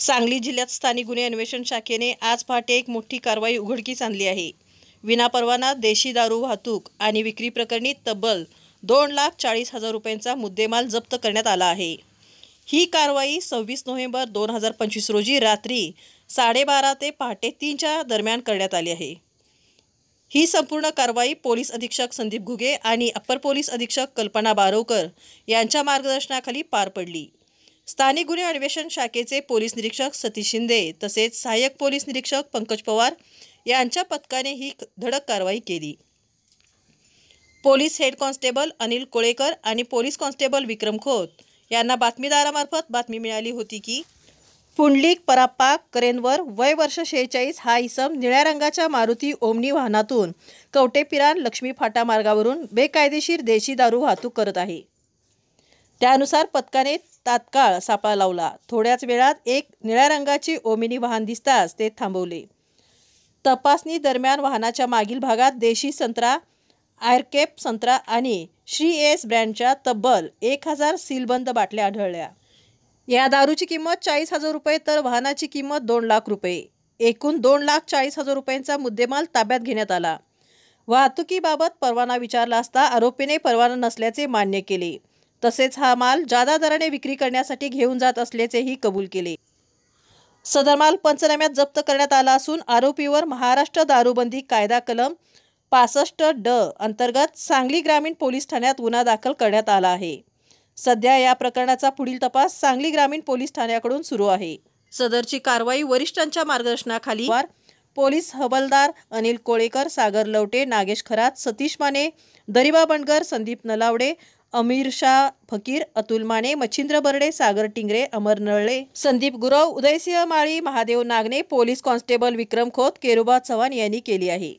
सांगली जिल्ह्यात स्थानिक गुन्हे अन्वेषण शाखेने आज पहाटे एक मोठी कारवाई उघडकीस आणली आहे। विनापरवाना देशी दारू वाहतूक आणि विक्री प्रकरणी तब्बल 2,40,000 रुपयांचा मुद्देमाल जप्त करण्यात आला आहे। ही कारवाई 26 नोव्हेंबर 2025 रोजी रात्री 12:30 ते पहाटे 3च्या दरम्यान करण्यात आली आहे। ही संपूर्ण कारवाई पोलीस अधीक्षक संदीप घुगे आणि अप्पर पोलीस अधीक्षक कल्पना बारोकर यांच्या मार्गदर्शनाखाली पार पडली। स्थानिक गुन्हे अन्वेषण शाखेचे पोलीस निरीक्षक सतीश शिंदे तसेच सहाय्यक पोलीस निरीक्षक पंकज पवार यांच्या पथकाने ही धडक कारवाई केली। Police head constable Anil Kolekar आणि पोलीस कॉन्स्टेबल विक्रम खोत यांना बातमीदारामार्फत बातमी मिळाली होती की पुंडलिक पराप्पा करेनवर वय वर्ष 46 हा इसम निळ्या रंगाच्या मारुती ओमनी वाहनातून कवटेपिरान लक्ष्मी फाटा मार्गावरून बेकायदेशीर देशी दारू वाहतूक करत आहे। त्यानुसार पथकाने तात्काळ सापळा लावला। थोड्याच वेळात एक निळ्या रंगाची ओमिनी वाहन दिसताच ते थांबवले। तपासणी दरम्यान वाहनाच्या मागील भागात देशी संत्रा, आयरकेप संत्रा आणि श्री एस ब्रँडच्या तब्बल 1000 सीलबंद बाटल्या आढळल्या। या दारूची किंमत 40,000 रुपये तर वाहनाची किंमत 2 लाख रुपये। एकूण 2,40,000 रुपयांचा मुद्देमाल ताब्यात घेण्यात आला। वाहतुकीबाबत परवाना विचारला असता आरोपीने परवाना नसल्याचे मान्य केले। तसेच हा माल जादा दराने विक्री करण्यासाठी घेऊन जात असल्याचेही कबूल केले। सदर माल पंचनाम्यात जप्त करण्यात आला असून आरोपीवर महाराष्ट्र दारूबंदी कायदा कलम 65 ड अंतर्गत सांगली ग्रामीण पोलीस ठाण्यात गुन्हा दाखल करण्यात आला आहे। सध्या या प्रकरणाचा पुढील तपास सांगली ग्रामीण पोलीस ठाण्याकडून सुरू आहे। सदरची कारवाई वरिष्ठांच्या मार्गदर्शनाखाली पोलीस हवालदार अनिल कोळेकर, सागर लवटे, नागेश खरात, सतीश माने, दरिबा बंडगर, संदीप नलावडे, अमीर शाह फकीर, अतुल माने, मच्छिंद्र बर्डे, सागर टिंगरे, अमर नळले, संदीप गुरव, उदयसिंह माळी, महादेव नागने, पोलीस कॉन्स्टेबल विक्रम खोत, केरुबा चव्हाण यांनी केली आहे।